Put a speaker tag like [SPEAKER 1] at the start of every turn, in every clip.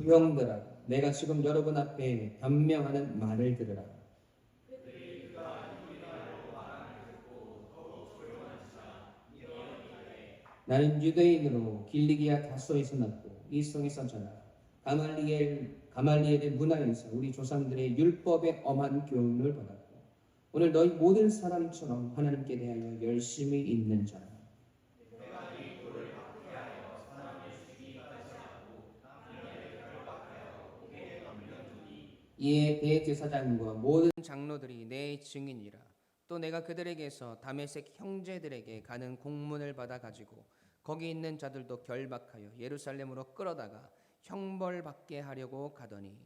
[SPEAKER 1] 형들아, 내가 지금 여러분 앞에 변명하는 말을 들으라. 나는 유대인으로 길리기아 다소에서 났고 이성에서 자라 가말리엘의 문화에서 우리 조상들의 율법의 엄한 교훈을 받았고 오늘 너희 모든 사람처럼 하나님께 대하여 열심히 있는 자라. 이에 대제사장과 모든 장로들이 내 증인이라. 또 내가 그들에게서 다메섹 형제들에게 가는 공문을 받아 가지고 거기 있는 자들도 결박하여 예루살렘으로 끌어다가 형벌받게 하려고 가더니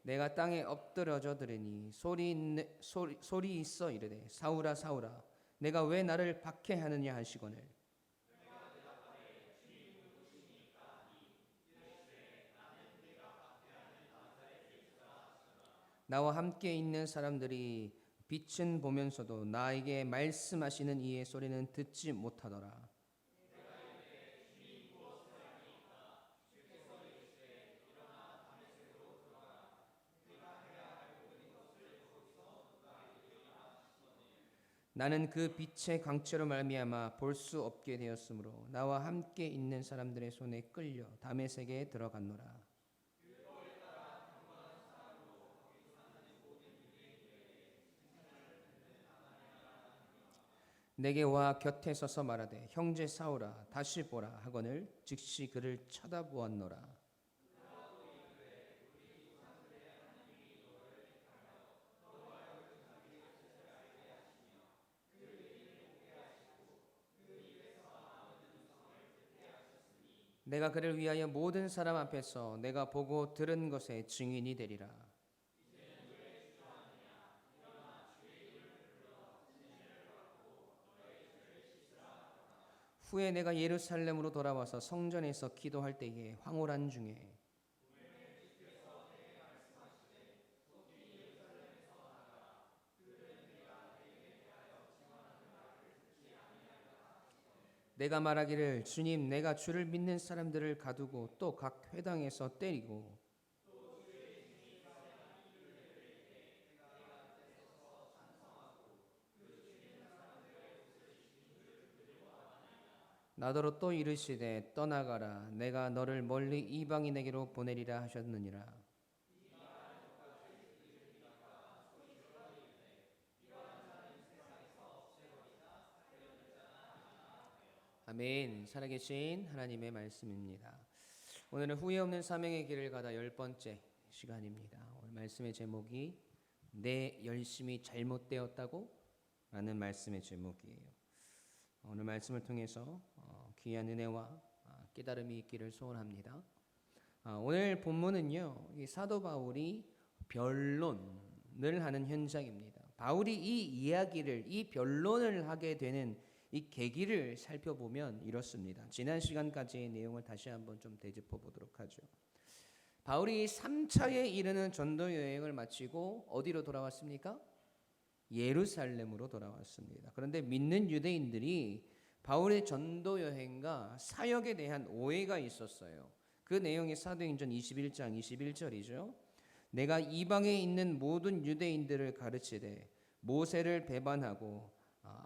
[SPEAKER 1] 내가 땅에 엎드러져 들으니 소리 있어 이르되 사울아 사울아 내가 왜 나를 박해하느냐 하시거늘 나와 함께 있는 사람들이 빛은 보면서도 나에게 말씀하시는 이의 소리는 듣지 못하더라. 나는 그 빛의 광채로 말미암아 볼 수 없게 되었으므로 나와 함께 있는 사람들의 손에 끌려 다메섹에 들어갔노라. 내게 와 곁에 서서 말하되 형제 사울아 다시 보라 하거늘 즉시 그를 쳐다보았노라. 내가 그를 위하여 모든 사람 앞에서 내가 보고 들은 것의 증인이 되리라. 후에 내가 예루살렘으로 돌아와서 성전에서 기도할 때에 황홀한 중에 내가 말하기를 주님 내가 주를 믿는 사람들을 가두고 또 각 회당에서 때리고 나더러 또 이르시되 떠나가라 내가 너를 멀리 이방인에게로 보내리라 하셨느니라. 아멘. 살아계신 하나님의 말씀입니다. 오늘은 후회 없는 사명의 길을 가다 10번째 시간입니다. 오늘 말씀의 제목이 내 열심이 잘못되었다고? 라는 말씀의 제목이에요. 오늘 말씀을 통해서 귀한 은혜와 깨달음이 있기를 소원합니다. 오늘 본문은요, 이 사도 바울이 변론을 하는 현장입니다. 바울이 이 변론을 하게 되는 이 계기를 살펴보면 이렇습니다. 지난 시간까지의 내용을 다시 한번 좀 되짚어 보도록 하죠. 바울이 3차에 이르는 전도 여행을 마치고 어디로 돌아왔습니까? 예루살렘으로 돌아왔습니다. 그런데 믿는 유대인들이 바울의 전도 여행과 사역에 대한 오해가 있었어요. 그 내용이 사도행전 21장 21절이죠. 내가 이방에 있는 모든 유대인들을 가르치되 모세를 배반하고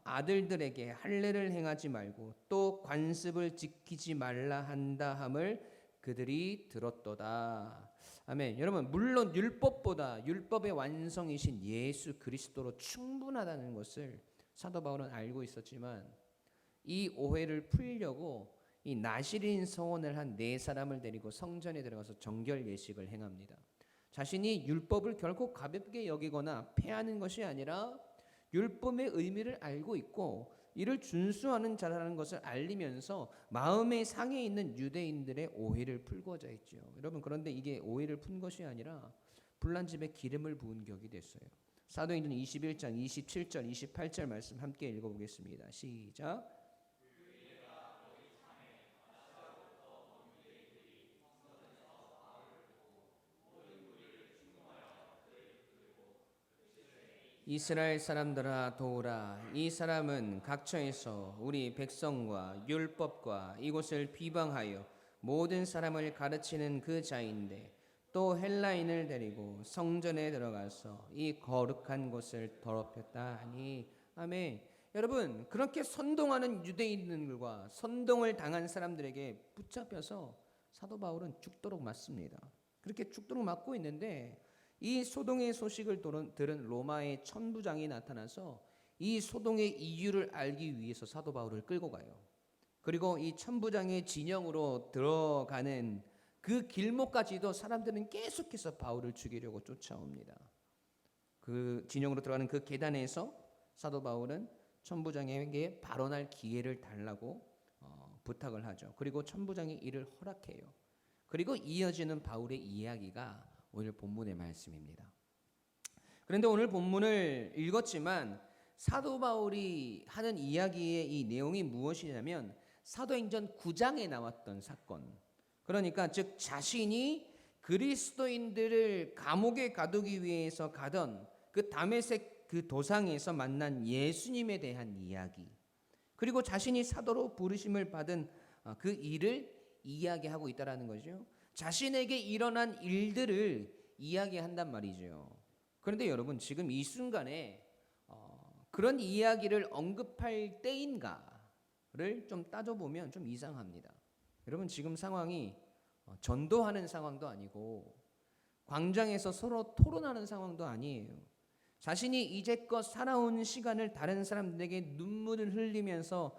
[SPEAKER 1] 아들들에게 할례를 행하지 말고 또 관습을 지키지 말라 한다 함을 그들이 들었도다. 아멘. 여러분 물론 율법보다 율법의 완성이신 예수 그리스도로 충분하다는 것을 사도 바울은 알고 있었지만 이 오해를 풀려고 이 나시린 서원을 한 4사람을 데리고 성전에 들어가서 정결 예식을 행합니다. 자신이 율법을 결코 가볍게 여기거나 폐하는 것이 아니라 율법의 의미를 알고 있고 이를 준수하는 자라는 것을 알리면서 마음의 상에 있는 유대인들의 오해를 풀고자 했죠. 여러분 그런데 이게 오해를 푼 것이 아니라 불난 집에 기름을 부은 격이 됐어요. 사도행전 21장 27절 28절 말씀 함께 읽어보겠습니다. 시작. 이스라엘 사람들아 도우라. 이 사람은 각처에서 우리 백성과 율법과 이곳을 비방하여 모든 사람을 가르치는 그 자인데 또 헬라인을 데리고 성전에 들어가서 이 거룩한 곳을 더럽혔다 하니. 아멘. 여러분, 그렇게 선동하는 유대인들과 선동을 당한 사람들에게 붙잡혀서 사도 바울은 죽도록 맞습니다. 그렇게 죽도록 맞고 있는데 이 소동의 소식을 들은 로마의 천부장이 나타나서 이 소동의 이유를 알기 위해서 사도 바울을 끌고 가요. 그리고 이 천부장의 진영으로 들어가는 그 길목까지도 사람들은 계속해서 바울을 죽이려고 쫓아옵니다. 그 진영으로 들어가는 그 계단에서 사도 바울은 천부장에게 발언할 기회를 달라고 부탁을 하죠. 그리고 천부장이 이를 허락해요. 그리고 이어지는 바울의 이야기가 오늘 본문의 말씀입니다. 그런데 오늘 본문을 읽었지만 사도 바울이 하는 이야기의 이 내용이 무엇이냐면 사도행전 9장에 나왔던 사건, 그러니까 즉 자신이 그리스도인들을 감옥에 가두기 위해서 가던 그 다메섹 그 도상에서 만난 예수님에 대한 이야기, 그리고 자신이 사도로 부르심을 받은 그 일을 이야기하고 있다라는 거죠. 자신에게 일어난 일들을 이야기한단 말이죠. 그런데 여러분, 지금 이 순간에 그런 이야기를 언급할 때인가를 좀 따져보면 좀 이상합니다. 여러분, 지금 상황이 전도하는 상황도 아니고 광장에서 서로 토론하는 상황도 아니에요. 자신이 이제껏 살아온 시간을 다른 사람들에게 눈물을 흘리면서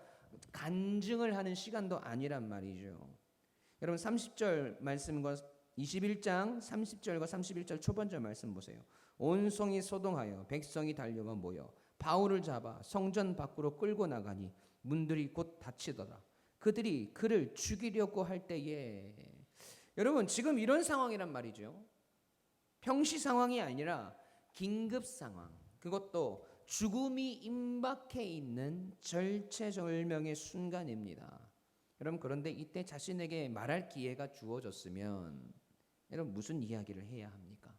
[SPEAKER 1] 간증을 하는 시간도 아니란 말이죠. 여러분, 30절 말씀과 21장 30절과 31절 초반절 말씀 보세요. 온 성이 소동하여 백성이 달려가 모여 바울을 잡아 성전 밖으로 끌고 나가니 문들이 곧 닫히더라. 그들이 그를 죽이려고 할 때에. 여러분, 지금 이런 상황이란 말이죠. 평시 상황이 아니라 긴급 상황, 그것도 죽음이 임박해 있는 절체절명의 순간입니다. 여러분, 그런데 이때 자신에게 말할 기회가 주어졌으면 여러분 무슨 이야기를 해야 합니까?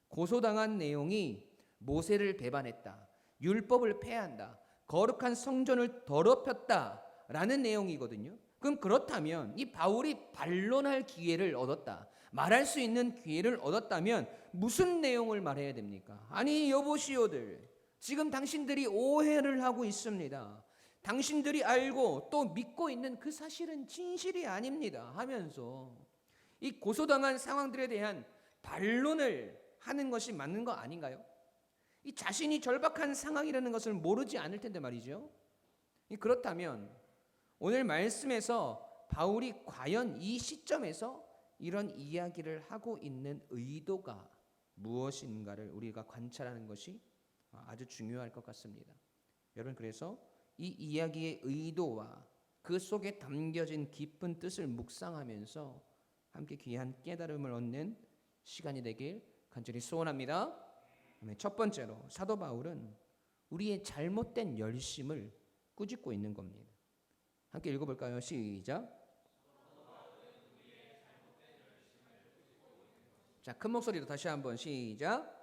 [SPEAKER 1] 고소당한 내용이 모세를 배반했다, 율법을 폐한다, 거룩한 성전을 더럽혔다라는 내용이거든요. 그럼 그렇다면 이 바울이 반론할 기회를 얻었다, 말할 수 있는 기회를 얻었다면 무슨 내용을 말해야 됩니까? 아니 여보시오들, 지금 당신들이 오해를 하고 있습니다. 당신들이 알고 또 믿고 있는 그 사실은 진실이 아닙니다 하면서 이 고소당한 상황들에 대한 반론을 하는 것이 맞는 거 아닌가요? 이 자신이 절박한 상황이라는 것을 모르지 않을 텐데 말이죠. 그렇다면 오늘 말씀에서 바울이 과연 이 시점에서 이런 이야기를 하고 있는 의도가 무엇인가를 우리가 관찰하는 것이 아주 중요할 것 같습니다. 여러분, 그래서 이 이야기의 의도와 그 속에 담겨진 깊은 뜻을 묵상하면서 함께 귀한 깨달음을 얻는 시간이 되길 간절히 소원합니다. 첫 번째로 사도 바울은 우리의 잘못된 열심을 꾸짖고 있는 겁니다. 함께 읽어볼까요? 시작. 자, 큰 목소리로 다시 한번 시작.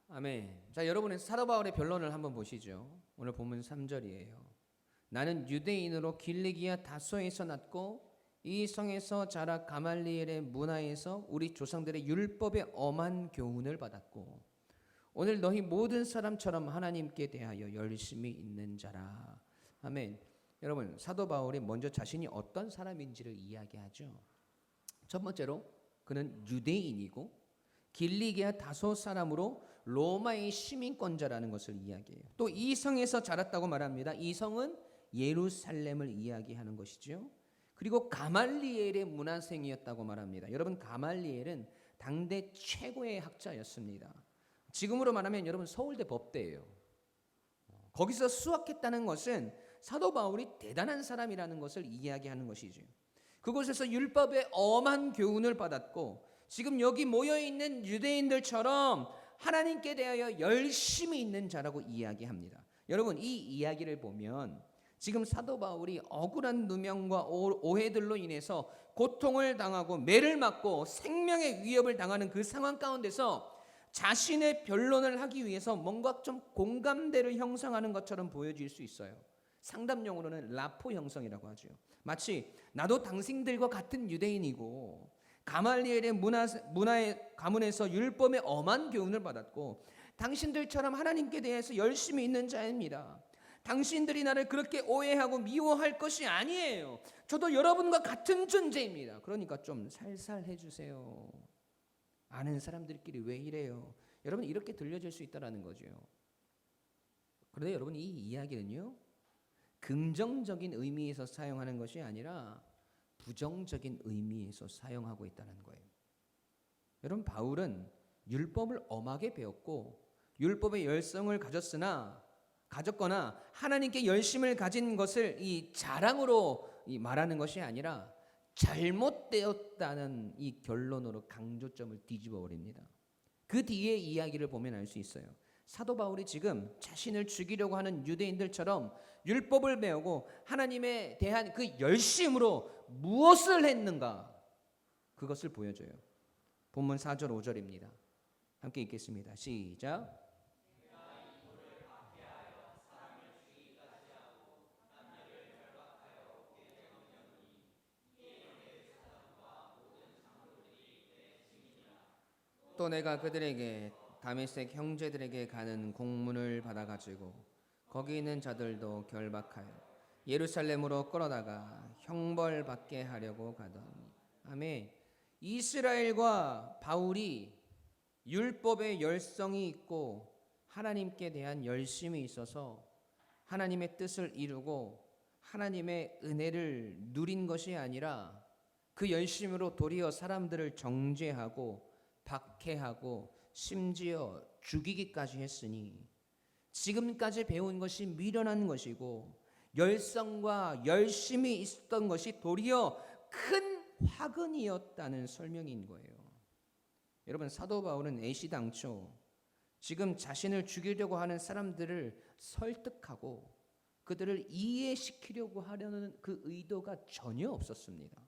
[SPEAKER 1] 아멘. 자, 여러분의 사도 바울의 변론을 한번 보시죠. 오늘 본문 3절이에요. 나는 유대인으로 길리기아 다소에서 났고 이 성에서 자라 가말리엘의 문화에서 우리 조상들의 율법의 엄한 교훈을 받았고 오늘 너희 모든 사람처럼 하나님께 대하여 열심히 있는 자라. 아멘. 여러분, 사도 바울이 먼저 자신이 어떤 사람인지를 이야기하죠. 첫 번째로 그는 유대인이고 길리기아 다소 사람으로 로마의 시민권자라는 것을 이야기해요. 또 이 성에서 자랐다고 말합니다. 이 성은 예루살렘을 이야기하는 것이죠. 그리고 가말리엘의 문화생이었다고 말합니다. 여러분, 가말리엘은 당대 최고의 학자였습니다. 지금으로 말하면 여러분 서울대 법대예요. 거기서 수학했다는 것은 사도 바울이 대단한 사람이라는 것을 이야기하는 것이죠. 그곳에서 율법의 엄한 교훈을 받았고 지금 여기 모여있는 유대인들처럼 하나님께 대하여 열심히 있는 자라고 이야기합니다. 여러분, 이 이야기를 보면 지금 사도 바울이 억울한 누명과 오해들로 인해서 고통을 당하고 매를 맞고 생명의 위협을 당하는 그 상황 가운데서 자신의 변론을 하기 위해서 뭔가 좀 공감대를 형성하는 것처럼 보여질 수 있어요. 상담용어로는 라포 형성이라고 하죠. 마치 나도 당신들과 같은 유대인이고 가말리엘의 문화의 가문에서 율법의 엄한 교훈을 받았고 당신들처럼 하나님께 대해서 열심히 있는 자입니다. 당신들이 나를 그렇게 오해하고 미워할 것이 아니에요. 저도 여러분과 같은 존재입니다. 그러니까 좀 살살 해주세요. 아는 사람들끼리 왜 이래요? 여러분 이렇게 들려질 수 있다는 거죠. 그런데 여러분 이 이야기는요, 긍정적인 의미에서 사용하는 것이 아니라 부정적인 의미에서 사용하고 있다는 거예요. 여러분 바울은 율법을 엄하게 배웠고 율법의 열성을 가졌거나 하나님께 열심을 가진 것을 이 자랑으로 말하는 것이 아니라 잘못되었다는 이 결론으로 강조점을 뒤집어 버립니다. 그 뒤에 이야기를 보면 알 수 있어요. 사도 바울이 지금 자신을 죽이려고 하는 유대인들처럼 율법을 배우고 하나님에 대한 그 열심으로 무엇을 했는가, 그것을 보여줘요. 본문 4절 5절입니다. 함께 읽겠습니다. 시작. 또 내가 그들에게 다메섹 형제들에게 가는 공문을 받아가지고 거기 있는 자들도 결박하여 예루살렘으로 끌어다가 형벌받게 하려고 가더니. 아멘. 이스라엘과 바울이 율법의 열성이 있고 하나님께 대한 열심이 있어서 하나님의 뜻을 이루고 하나님의 은혜를 누린 것이 아니라 그 열심으로 도리어 사람들을 정죄하고 박해하고 심지어 죽이기까지 했으니 지금까지 배운 것이 미련한 것이고 열성과 열심이 있었던 것이 도리어 큰 화근이었다는 설명인 거예요. 여러분 사도 바울은 애시당초 지금 자신을 죽이려고 하는 사람들을 설득하고 그들을 이해시키려고 하려는 그 의도가 전혀 없었습니다.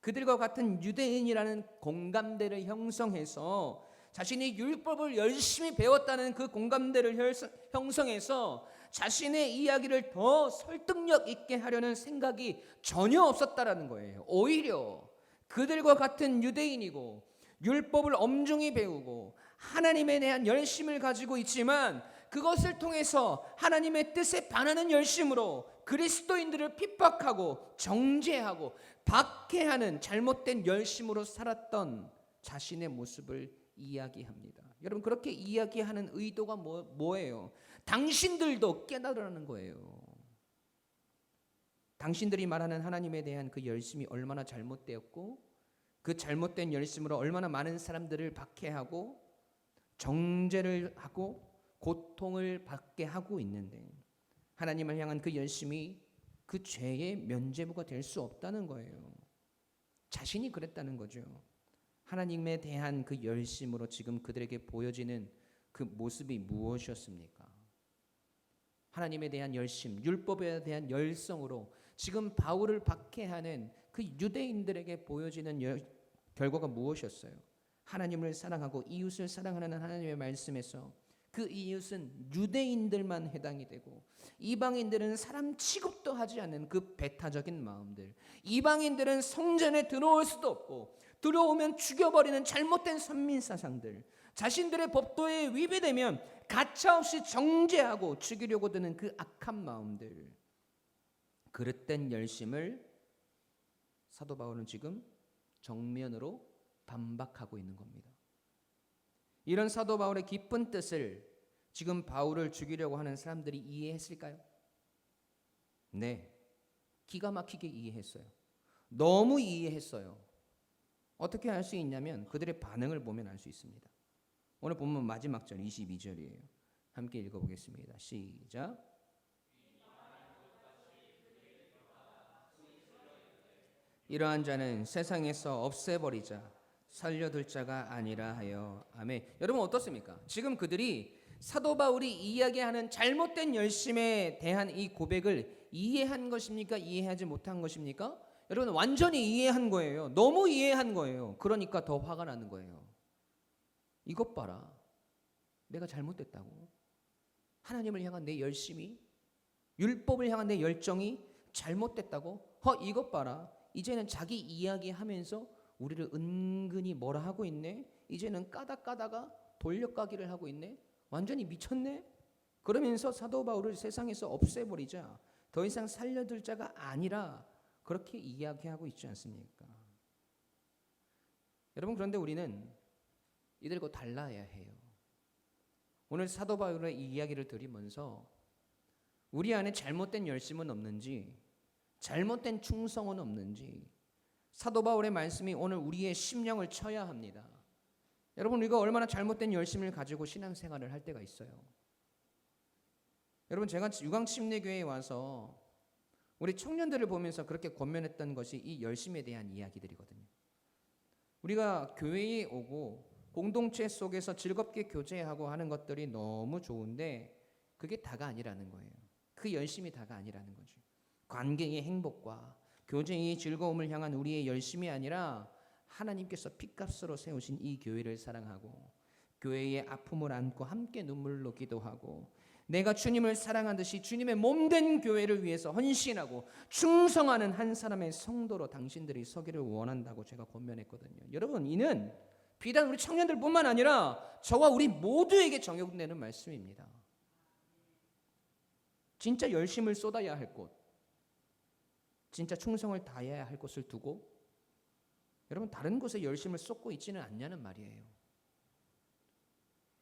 [SPEAKER 1] 그들과 같은 유대인이라는 공감대를 형성해서 자신이 율법을 열심히 배웠다는 그 공감대를 형성해서 자신의 이야기를 더 설득력 있게 하려는 생각이 전혀 없었다라는 거예요. 오히려 그들과 같은 유대인이고 율법을 엄중히 배우고 하나님에 대한 열심을 가지고 있지만 그것을 통해서 하나님의 뜻에 반하는 열심으로 그리스도인들을 핍박하고 정죄하고 박해하는 잘못된 열심으로 살았던 자신의 모습을 이야기합니다. 여러분 그렇게 이야기하는 의도가 뭐예요? 당신들도 깨달으라는 거예요. 당신들이 말하는 하나님에 대한 그 열심이 얼마나 잘못되었고 그 잘못된 열심으로 얼마나 많은 사람들을 박해하고 정죄를 하고 고통을 받게 하고 있는데 하나님을 향한 그 열심이 그 죄의 면죄부가 될 수 없다는 거예요. 자신이 그랬다는 거죠. 하나님에 대한 그 열심으로 지금 그들에게 보여지는 그 모습이 무엇이었습니까? 하나님에 대한 열심, 율법에 대한 열성으로 지금 바울을 박해하는 그 유대인들에게 보여지는 결과가 무엇이었어요? 하나님을 사랑하고 이웃을 사랑하는 하나님의 말씀에서 그 이웃은 유대인들만 해당이 되고 이방인들은 사람 취급도 하지 않는 그 배타적인 마음들, 이방인들은 성전에 들어올 수도 없고 들어오면 죽여버리는 잘못된 선민사상들, 자신들의 법도에 위배되면 가차없이 정죄하고 죽이려고 드는 그 악한 마음들, 그릇된 열심을 사도 바울은 지금 정면으로 반박하고 있는 겁니다. 이런 사도 바울의 깊은 뜻을 지금 바울을 죽이려고 하는 사람들이 이해했을까요? 네, 기가 막히게 이해했어요. 너무 이해했어요. 어떻게 알 수 있냐면 그들의 반응을 보면 알 수 있습니다. 오늘 본문 마지막 절 22절이에요. 함께 읽어보겠습니다. 시작. 이러한 자는 세상에서 없애버리자 살려둘 자가 아니라 하여. 아멘. 여러분 어떻습니까? 지금 그들이 사도 바울이 이야기하는 잘못된 열심에 대한 이 고백을 이해한 것입니까? 이해하지 못한 것입니까? 여러분 완전히 이해한 거예요. 너무 이해한 거예요. 그러니까 더 화가 나는 거예요. 이것 봐라. 내가 잘못됐다고. 하나님을 향한 내 열심이, 율법을 향한 내 열정이 잘못됐다고. 이것 봐라. 이제는 자기 이야기하면서 우리를 은근히 뭐라 하고 있네. 이제는 까다가 돌려까기를 하고 있네. 완전히 미쳤네. 그러면서 사도 바울을 세상에서 없애버리자. 더 이상 살려둘 자가 아니라 그렇게 이야기하고 있지 않습니까? 여러분 그런데 우리는 이들과 달라야 해요. 오늘 사도 바울의 이 이야기를 들으면서 우리 안에 잘못된 열심은 없는지, 잘못된 충성은 없는지 사도 바울의 말씀이 오늘 우리의 심령을 쳐야 합니다. 여러분 우리가 얼마나 잘못된 열심을 가지고 신앙생활을 할 때가 있어요. 여러분 제가 유광침례교회에 와서 우리 청년들을 보면서 그렇게 권면했던 것이 이 열심에 대한 이야기들이거든요. 우리가 교회에 오고 공동체 속에서 즐겁게 교제하고 하는 것들이 너무 좋은데 그게 다가 아니라는 거예요. 그 열심이 다가 아니라는 거죠. 관계의 행복과 교제의 즐거움을 향한 우리의 열심이 아니라 하나님께서 핏값으로 세우신 이 교회를 사랑하고 교회의 아픔을 안고 함께 눈물로 기도하고 내가 주님을 사랑하듯이 주님의 몸된 교회를 위해서 헌신하고 충성하는 한 사람의 성도로 당신들이 서기를 원한다고 제가 권면했거든요. 여러분 이는 비단 우리 청년들뿐만 아니라 저와 우리 모두에게 적용되는 말씀입니다. 진짜 열심을 쏟아야 할 곳, 진짜 충성을 다해야 할 곳을 두고 여러분 다른 곳에 열심을 쏟고 있지는 않냐는 말이에요.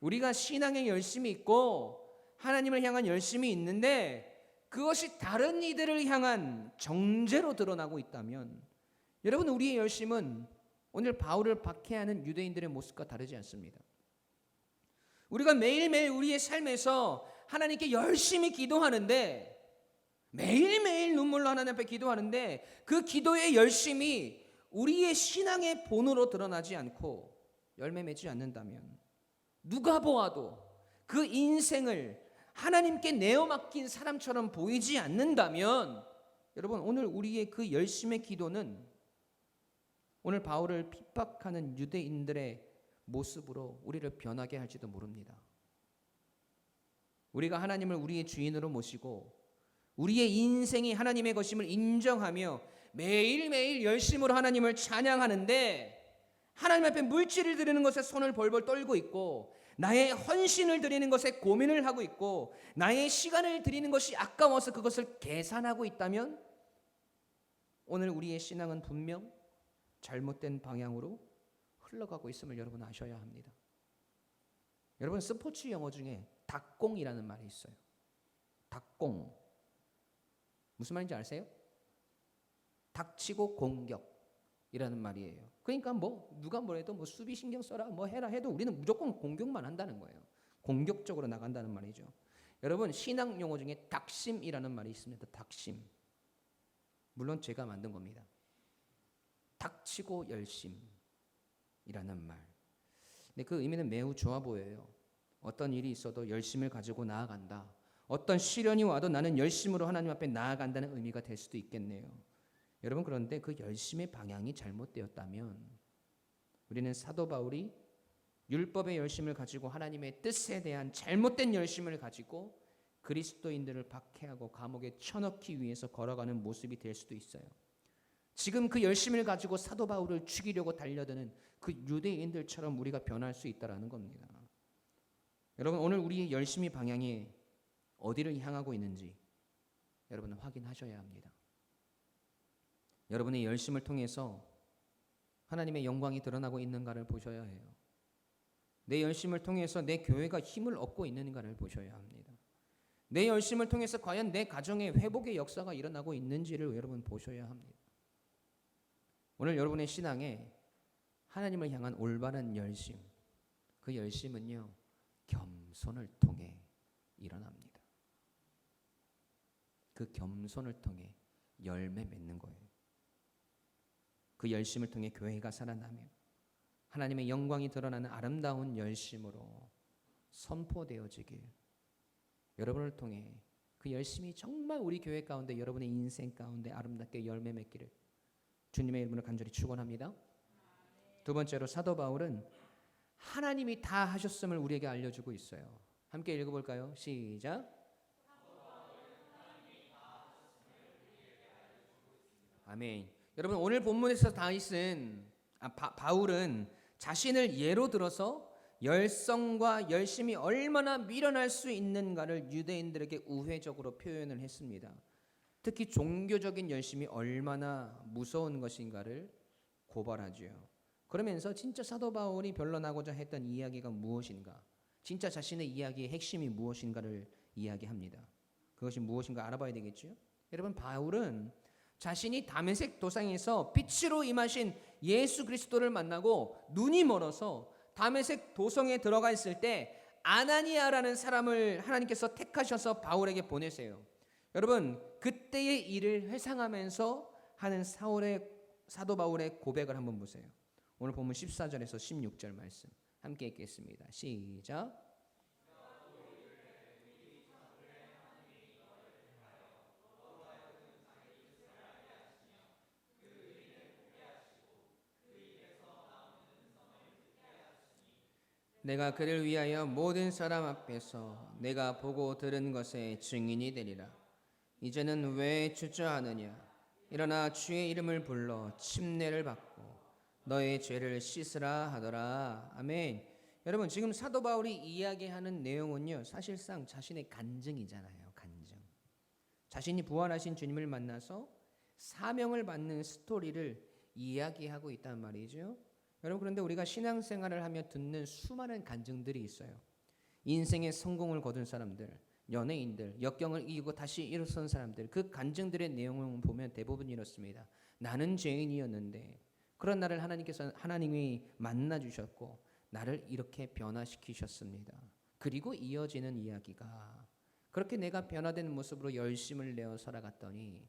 [SPEAKER 1] 우리가 신앙에 열심이 있고 하나님을 향한 열심이 있는데 그것이 다른 이들을 향한 정죄로 드러나고 있다면 여러분 우리의 열심은 오늘 바울을 박해하는 유대인들의 모습과 다르지 않습니다. 우리가 매일매일 우리의 삶에서 하나님께 열심히 기도하는데 매일매일 눈물로 하나님 앞에 기도하는데 그 기도의 열심이 우리의 신앙의 본으로 드러나지 않고 열매 맺지 않는다면 누가 보아도 그 인생을 하나님께 내어 맡긴 사람처럼 보이지 않는다면 여러분 오늘 우리의 그 열심의 기도는 오늘 바울을 핍박하는 유대인들의 모습으로 우리를 변하게 할지도 모릅니다. 우리가 하나님을 우리의 주인으로 모시고 우리의 인생이 하나님의 것임을 인정하며 매일매일 열심으로 하나님을 찬양하는데 하나님 앞에 물질을 드리는 것에 손을 벌벌 떨고 있고 나의 헌신을 드리는 것에 고민을 하고 있고 나의 시간을 드리는 것이 아까워서 그것을 계산하고 있다면 오늘 우리의 신앙은 분명 잘못된 방향으로 흘러가고 있음을 여러분 아셔야 합니다. 여러분 스포츠 용어 중에 닭공이라는 말이 있어요. 닭공 무슨 말인지 아세요? 닥치고 공격이라는 말이에요. 그러니까 누가 뭐래도 수비 신경 써라 해라 해도 우리는 무조건 공격만 한다는 거예요. 공격적으로 나간다는 말이죠. 여러분 신앙 용어 중에 닥심이라는 말이 있습니다. 닥심. 물론 제가 만든 겁니다. 닥치고 열심이라는 말. 근데 그 의미는 매우 좋아 보여요. 어떤 일이 있어도 열심을 가지고 나아간다. 어떤 시련이 와도 나는 열심으로 하나님 앞에 나아간다는 의미가 될 수도 있겠네요. 여러분 그런데 그 열심의 방향이 잘못되었다면 우리는 사도 바울이 율법의 열심을 가지고 하나님의 뜻에 대한 잘못된 열심을 가지고 그리스도인들을 박해하고 감옥에 쳐넣기 위해서 걸어가는 모습이 될 수도 있어요. 지금 그 열심을 가지고 사도 바울을 죽이려고 달려드는 그 유대인들처럼 우리가 변할 수 있다는 겁니다. 여러분 오늘 우리의 열심의 방향이 어디를 향하고 있는지 여러분은 확인하셔야 합니다. 여러분의 열심을 통해서 하나님의 영광이 드러나고 있는가를 보셔야 해요. 내 열심을 통해서 내 교회가 힘을 얻고 있는가를 보셔야 합니다. 내 열심을 통해서 과연 내 가정의 회복의 역사가 일어나고 있는지를 여러분 보셔야 합니다. 오늘 여러분의 신앙에 하나님을 향한 올바른 열심, 그 열심은요 겸손을 통해 일어납니다. 그 겸손을 통해 열매 맺는 거예요. 그 열심을 통해 교회가 살아나며 하나님의 영광이 드러나는 아름다운 열심으로 선포되어지길, 여러분을 통해 그 열심이 정말 우리 교회 가운데, 여러분의 인생 가운데 아름답게 열매 맺기를 주님의 이름으로 간절히 축원합니다. 두 번째로 사도 바울은 하나님이 다 하셨음을 우리에게 알려주고 있어요. 함께 읽어볼까요? 시작. 아멘. 여러분, 오늘 본문에서 바울은 자신을 예로 들어서 열성과 열심이 얼마나 미련할 수 있는가를 유대인들에게 우회적으로 표현을 했습니다. 특히 종교적인 열심이 얼마나 무서운 것인가를 고발하죠. 그러면서 진짜 사도 바울이 변론하고자 했던 이야기가 무엇인가, 진짜 자신의 이야기의 핵심이 무엇인가를 이야기합니다. 그것이 무엇인가 알아봐야 되겠죠. 여러분, 바울은 자신이 다메섹 도상에서 빛으로 임하신 예수 그리스도를 만나고 눈이 멀어서 다메섹 도성에 들어가 있을 때 아나니아라는 사람을 하나님께서 택하셔서 바울에게 보내세요. 여러분, 그때의 일을 회상하면서 하는 사도 바울의 고백을 한번 보세요. 오늘 본문 14절에서 16절 말씀 함께 읽겠습니다. 시작. 내가 그를 위하여 모든 사람 앞에서 내가 보고 들은 것의 증인이 되리라. 이제는 왜 주저하느냐? 일어나 주의 이름을 불러 침례를 받고 너의 죄를 씻으라 하더라. 아멘. 여러분, 지금 사도 바울이 이야기하는 내용은요, 사실상 자신의 간증이잖아요. 간증. 자신이 부활하신 주님을 만나서 사명을 받는 스토리를 이야기하고 있단 말이죠. 여러분, 그런데 우리가 신앙생활을 하며 듣는 수많은 간증들이 있어요. 인생의 성공을 거둔 사람들, 연예인들, 역경을 이기고 다시 일어선 사람들, 그 간증들의 내용을 보면 대부분 이렇습니다. 나는 죄인이었는데 그런 나를 하나님이 만나주셨고 나를 이렇게 변화시키셨습니다. 그리고 이어지는 이야기가, 그렇게 내가 변화된 모습으로 열심을 내어 살아갔더니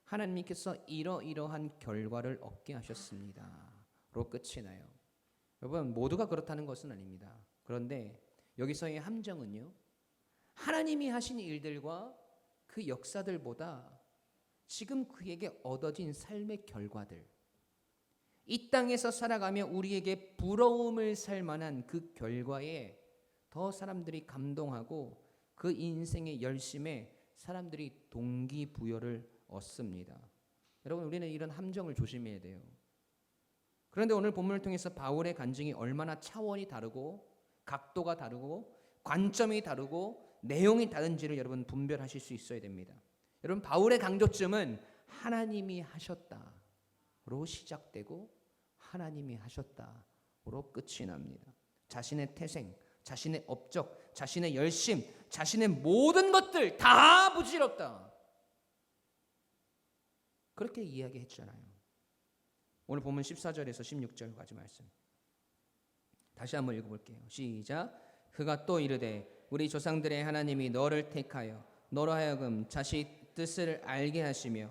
[SPEAKER 1] 하나님께서 이러이러한 결과를 얻게 하셨습니다. 로 끝이 나요. 여러분, 모두가 그렇다는 것은 아닙니다. 그런데 여기서의 함정은요, 하나님이 하신 일들과 그 역사들보다 지금 그에게 얻어진 삶의 결과들, 이 땅에서 살아가며 우리에게 부러움을 살 만한 그 결과에 더 사람들이 감동하고 그 인생의 열심에 사람들이 동기부여를 얻습니다. 여러분, 우리는 이런 함정을 조심해야 돼요. 그런데 오늘 본문을 통해서 바울의 간증이 얼마나 차원이 다르고 각도가 다르고 관점이 다르고 내용이 다른지를 여러분 분별하실 수 있어야 됩니다. 여러분, 바울의 강조점은 하나님이 하셨다로 시작되고 하나님이 하셨다로 끝이 납니다. 자신의 태생, 자신의 업적, 자신의 열심, 자신의 모든 것들 다 부질없다, 그렇게 이야기했잖아요. 오늘 본문 14절에서 16절까지 말씀 다시 한번 읽어볼게요. 시작. 그가 또 이르되 우리 조상들의 하나님이 너를 택하여 너로 하여금 자식 뜻을 알게 하시며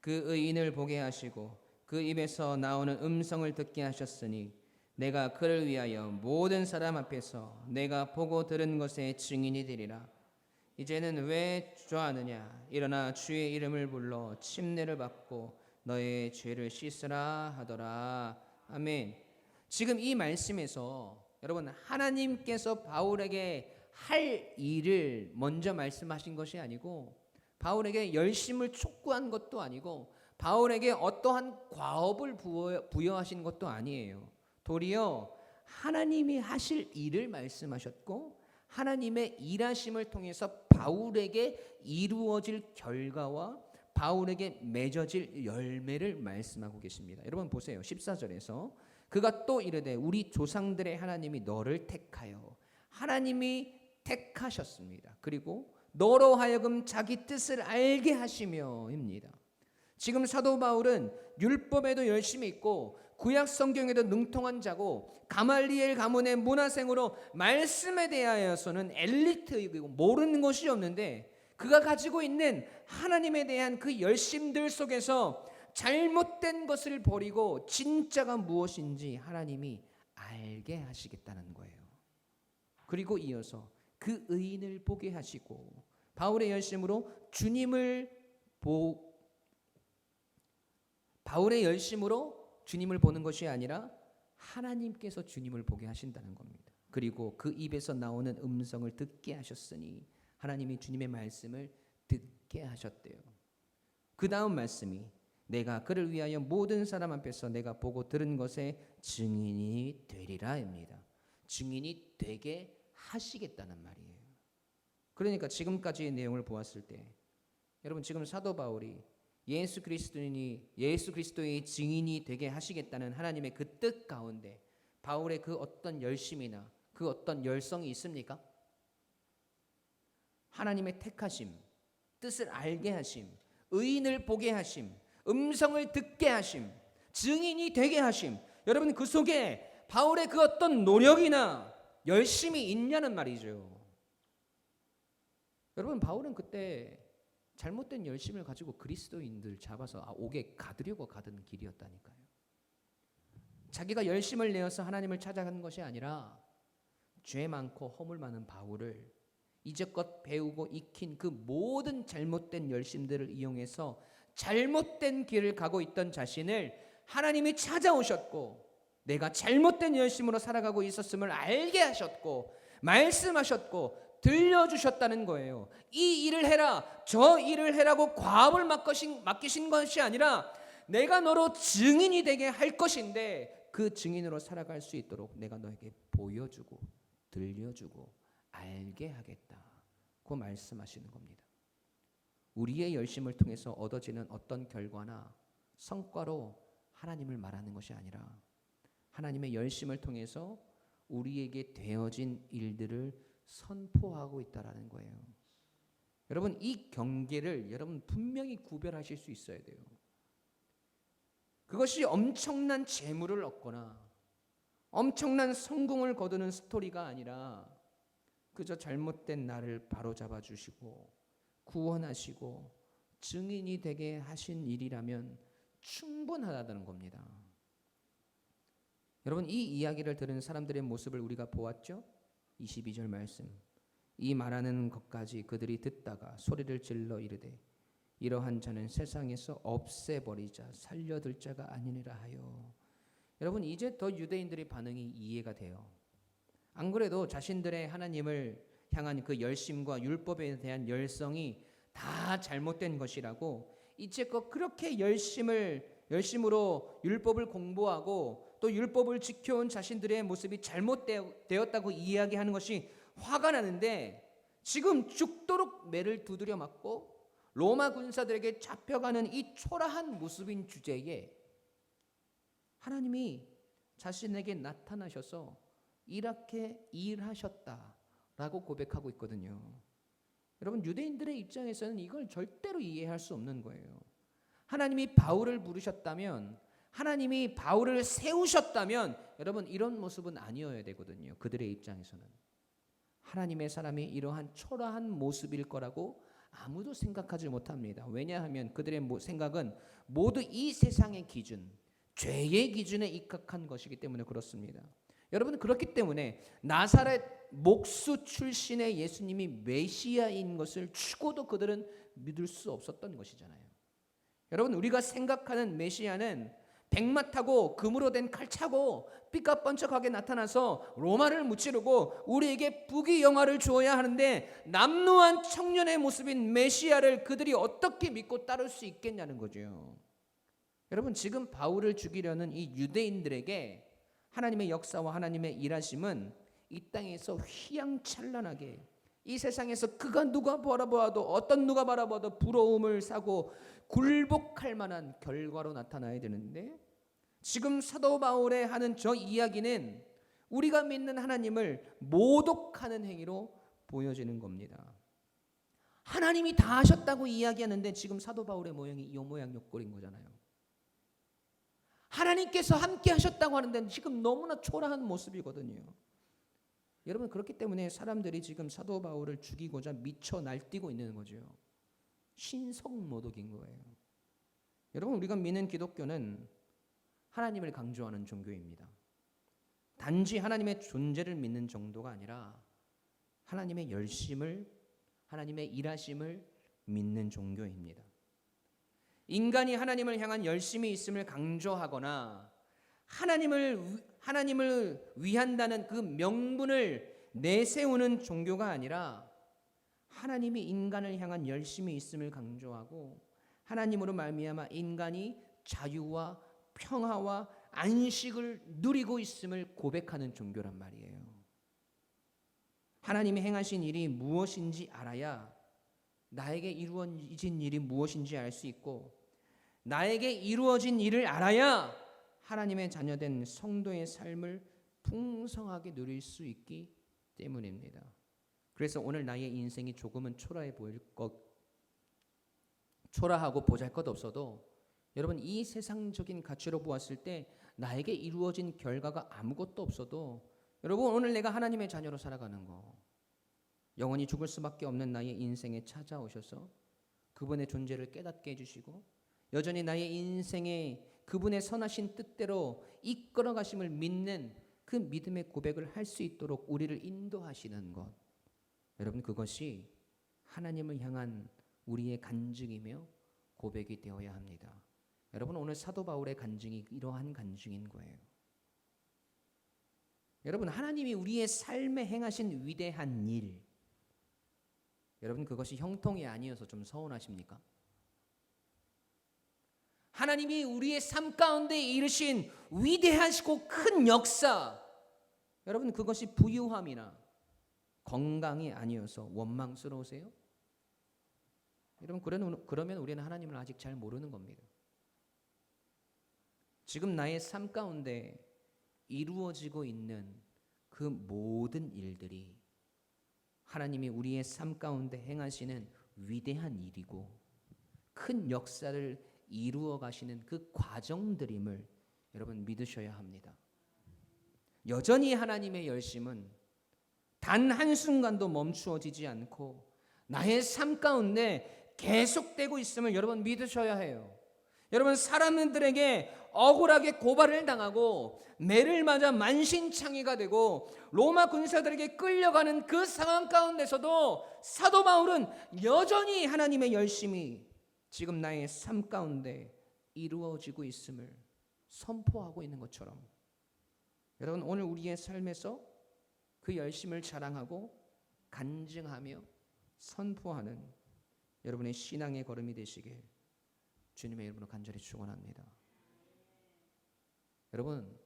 [SPEAKER 1] 그 의인을 보게 하시고 그 입에서 나오는 음성을 듣게 하셨으니 내가 그를 위하여 모든 사람 앞에서 내가 보고 들은 것의 증인이 되리라. 이제는 왜 주저하느냐? 일어나 주의 이름을 불러 침례를 받고 너의 죄를 씻으라 하더라. 아멘. 지금 이 말씀에서 여러분, 하나님께서 바울에게 할 일을 먼저 말씀하신 것이 아니고 바울에게 열심을 촉구한 것도 아니고 바울에게 어떠한 과업을 부여하신 것도 아니에요. 도리어 하나님이 하실 일을 말씀하셨고 하나님의 일하심을 통해서 바울에게 이루어질 결과와 바울에게 맺어질 열매를 말씀하고 계십니다. 여러분 보세요. 14절에서 그가 또 이르되 우리 조상들의 하나님이 너를 택하여, 하나님이 택하셨습니다. 그리고 너로 하여금 자기 뜻을 알게 하시며입니다. 지금 사도 바울은 율법에도 열심히 있고 구약 성경에도 능통한 자고 가말리엘 가문의 문화생으로 말씀에 대하여서는 엘리트이고 모르는 것이 없는데 그가 가지고 있는 하나님에 대한 그 열심들 속에서 잘못된 것을 버리고 진짜가 무엇인지 하나님이 알게 하시겠다는 거예요. 그리고 이어서 그 의인을 보게 하시고, 바울의 열심으로 주님을 보는 것이 아니라 하나님께서 주님을 보게 하신다는 겁니다. 그리고 그 입에서 나오는 음성을 듣게 하셨으니 하나님이 주님의 말씀을 듣게 하셨대요. 그 다음 말씀이 내가 그를 위하여 모든 사람 앞에서 내가 보고 들은 것의 증인이 되리라입니다. 증인이 되게 하시겠다는 말이에요. 그러니까 지금까지의 내용을 보았을 때 여러분, 지금 사도 바울이 예수 그리스도의 증인이 되게 하시겠다는 하나님의 그 뜻 가운데 바울의 그 어떤 열심이나 그 어떤 열성이 있습니까? 하나님의 택하심, 뜻을 알게 하심, 의인을 보게 하심, 음성을 듣게 하심, 증인이 되게 하심. 여러분, 그 속에 바울의 그 어떤 노력이나 열심이 있냐는 말이죠. 여러분, 바울은 그때 잘못된 열심을 가지고 그리스도인들 잡아서 옥에 가두려고 가던 길이었다니까요. 자기가 열심을 내어서 하나님을 찾아가는 것이 아니라 죄 많고 허물 많은 바울을 이제껏 배우고 익힌 그 모든 잘못된 열심들을 이용해서 잘못된 길을 가고 있던 자신을 하나님이 찾아오셨고, 내가 잘못된 열심으로 살아가고 있었음을 알게 하셨고 말씀하셨고 들려주셨다는 거예요. 이 일을 해라, 저 일을 해라고 과업을 맡기신 것이 아니라 내가 너로 증인이 되게 할 것인데 그 증인으로 살아갈 수 있도록 내가 너에게 보여주고 들려주고 알게 하겠다고 말씀하시는 겁니다. 우리의 열심을 통해서 얻어지는 어떤 결과나 성과로 하나님을 말하는 것이 아니라 하나님의 열심을 통해서 우리에게 되어진 일들을 선포하고 있다라는 거예요. 여러분, 이 경계를 여러분 분명히 구별하실 수 있어야 돼요. 그것이 엄청난 재물을 얻거나 엄청난 성공을 거두는 스토리가 아니라 그저 잘못된 나를 바로잡아 주시고 구원하시고 증인이 되게 하신 일이라면 충분하다는 겁니다. 여러분, 이 이야기를 들은 사람들의 모습을 우리가 보았죠? 22절 말씀. 이 말하는 것까지 그들이 듣다가 소리를 질러 이르되 이러한 자는 세상에서 없애버리자 살려둘 자가 아니니라 하여. 여러분, 이제 더 유대인들의 반응이 이해가 돼요. 안 그래도 자신들의 하나님을 향한 그 열심과 율법에 대한 열성이 다 잘못된 것이라고 이제껏 그렇게 열심으로 율법을 공부하고 또 율법을 지켜온 자신들의 모습이 잘못되었다고 이야기하는 것이 화가 나는데, 지금 죽도록 매를 두드려 맞고 로마 군사들에게 잡혀가는 이 초라한 모습인 주제에 하나님이 자신에게 나타나셔서 이렇게 일하셨다라고 고백하고 있거든요. 여러분, 유대인들의 입장에서는 이걸 절대로 이해할 수 없는 거예요. 하나님이 바울을 부르셨다면, 하나님이 바울을 세우셨다면 여러분, 이런 모습은 아니어야 되거든요. 그들의 입장에서는 하나님의 사람이 이러한 초라한 모습일 거라고 아무도 생각하지 못합니다. 왜냐하면 그들의 생각은 모두 이 세상의 기준, 죄의 기준에 입각한 것이기 때문에 그렇습니다. 여러분, 그렇기 때문에 나사렛 목수 출신의 예수님이 메시아인 것을 죽어도 그들은 믿을 수 없었던 것이잖아요. 여러분, 우리가 생각하는 메시아는 백마 타고 금으로 된 칼 차고 삐까뻔쩍하게 나타나서 로마를 무찌르고 우리에게 부귀영화를 주어야 하는데, 남루한 청년의 모습인 메시아를 그들이 어떻게 믿고 따를 수 있겠냐는 거죠. 여러분, 지금 바울을 죽이려는 이 유대인들에게 하나님의 역사와 하나님의 일하심은 이 땅에서 휘황찬란하게, 이 세상에서 그가 누가 바라보아도 어떤 누가 바라보아도 부러움을 사고 굴복할 만한 결과로 나타나야 되는데, 지금 사도 바울의 하는 저 이야기는 우리가 믿는 하나님을 모독하는 행위로 보여지는 겁니다. 하나님이 다 하셨다고 이야기하는데 지금 사도 바울의 모양이 이 모양 요꼴인 거잖아요. 하나님께서 함께 하셨다고 하는데 지금 너무나 초라한 모습이거든요. 여러분, 그렇기 때문에 사람들이 지금 사도 바울을 죽이고자 미쳐 날뛰고 있는 거죠. 신성모독인 거예요. 여러분, 우리가 믿는 기독교는 하나님을 강조하는 종교입니다. 단지 하나님의 존재를 믿는 정도가 아니라 하나님의 열심을, 하나님의 일하심을 믿는 종교입니다. 인간이 하나님을 향한 열심이 있음을 강조하거나 하나님을 위한다는 그 명분을 내세우는 종교가 아니라 하나님이 인간을 향한 열심이 있음을 강조하고 하나님으로 말미암아 인간이 자유와 평화와 안식을 누리고 있음을 고백하는 종교란 말이에요. 하나님이 행하신 일이 무엇인지 알아야 나에게 이루어진 일이 무엇인지 알 수 있고, 나에게 이루어진 일을 알아야 하나님의 자녀된 성도의 삶을 풍성하게 누릴 수 있기 때문입니다. 그래서 오늘 나의 인생이 조금은 초라하고 보잘것없어도 여러분, 이 세상적인 가치로 보았을 때 나에게 이루어진 결과가 아무것도 없어도 여러분, 오늘 내가 하나님의 자녀로 살아가는 거, 영원히 죽을 수밖에 없는 나의 인생에 찾아오셔서 그분의 존재를 깨닫게 해주시고 여전히 나의 인생에 그분의 선하신 뜻대로 이끌어 가심을 믿는 그 믿음의 고백을 할 수 있도록 우리를 인도하시는 것, 여러분, 그것이 하나님을 향한 우리의 간증이며 고백이 되어야 합니다. 여러분, 오늘 사도 바울의 간증이 이러한 간증인 거예요. 여러분, 하나님이 우리의 삶에 행하신 위대한 일, 여러분, 그것이 형통이 아니어서 좀 서운하십니까? 하나님이 우리의 삶 가운데 이루신 위대하시고 큰 역사, 여러분, 그것이 부유함이나 건강이 아니어서 원망스러우세요? 여러분, 그러면 우리는 하나님을 아직 잘 모르는 겁니다. 지금 나의 삶 가운데 이루어지고 있는 그 모든 일들이 하나님이 우리의 삶 가운데 행하시는 위대한 일이고 큰 역사를 이루어 가시는 그 과정들임을 여러분 믿으셔야 합니다. 여전히 하나님의 열심은 단 한순간도 멈추어지지 않고 나의 삶 가운데 계속되고 있음을 여러분 믿으셔야 해요. 여러분, 사람들에게 억울하게 고발을 당하고 매를 맞아 만신창이가 되고 로마 군사들에게 끌려가는 그 상황 가운데서도 사도 바울은 여전히 하나님의 열심이 지금 나의 삶 가운데 이루어지고 있음을 선포하고 있는 것처럼, 여러분, 오늘 우리의 삶에서 그 열심을 자랑하고 간증하며 선포하는 여러분의 신앙의 걸음이 되시길 주님의 이름으로 간절히 축원합니다. 여러분,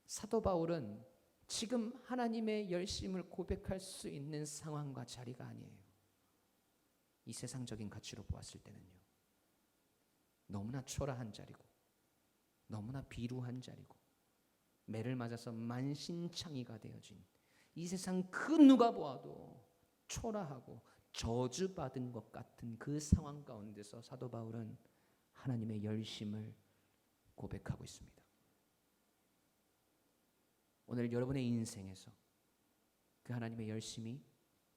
[SPEAKER 1] 사도 바울은 지금 하나님의 열심을 고백할 수 있는 상황과 자리가 아니에요. 이 세상적인 가치로 보았을 때는요, 너무나 초라한 자리고 너무나 비루한 자리고 매를 맞아서 만신창이가 되어진 이 세상 그 누가 보아도 초라하고 저주받은 것 같은 그 상황 가운데서 사도 바울은 하나님의 열심을 고백하고 있습니다. 오늘 여러분의 인생에서 그 하나님의 열심이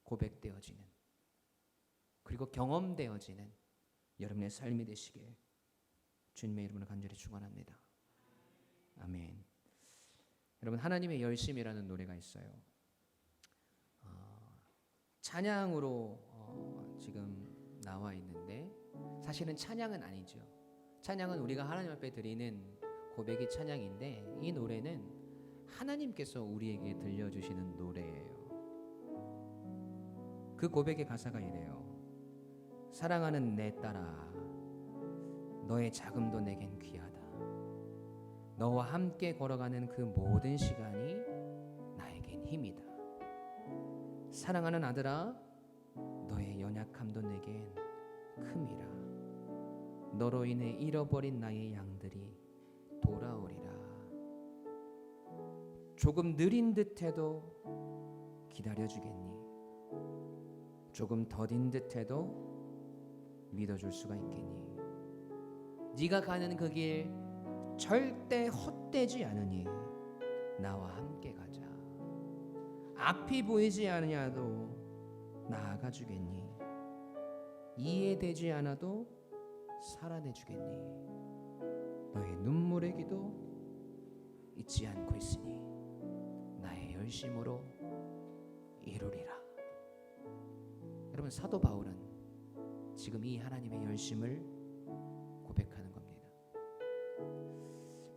[SPEAKER 1] 고백되어지는, 그리고 경험되어지는 여러분의 삶이 되시길 주님의 이름으로 간절히 축원합니다. 아멘. 여러분, 하나님의 열심이라는 노래가 있어요. 찬양으로 지금 나와 있는데 사실은 찬양은 아니죠. 찬양은 우리가 하나님 앞에 드리는 고백이 찬양인데, 이 노래는 하나님께서 우리에게 들려주시는 노래예요. 그 고백의 가사가 이래요. 사랑하는 내 딸아, 너의 자금도 내겐 귀하다. 너와 함께 걸어가는 그 모든 시간이 나에겐 힘이다. 사랑하는 아들아, 너의 연약함도 내겐 큼이라. 너로 인해 잃어버린 나의 양들이 돌아오리라. 조금 느린 듯해도 기다려주겠니? 조금 더딘 듯해도 믿어줄 수가 있겠니? 네가 가는 그 길 절대 헛되지 않으니 나와 함께 가자. 앞이 보이지 않으냐도 나아가 주겠니? 이해되지 않아도 살아내 주겠니? 너의 눈물의 기도 잊지 않고 있으니 나의 열심으로 이루리라. 여러분, 사도 바울은 지금 이 하나님의 열심을 고백하는 겁니다.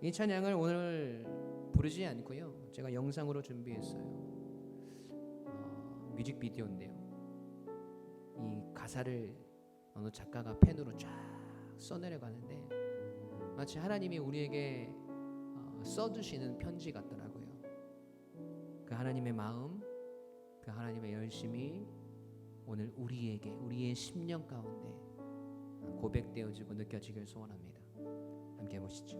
[SPEAKER 1] 이 찬양을 오늘 부르지 않고요, 제가 영상으로 준비했어요. 뮤직비디오인데요, 이 가사를 어느 작가가 펜으로 쫙 써내려가는데 마치 하나님이 우리에게 써주시는 편지 같더라고요. 그 하나님의 마음, 그 하나님의 열심이 오늘 우리에게, 우리의 심령 가운데 고백되어지고 느껴지길 소원합니다. 함께 해보시죠.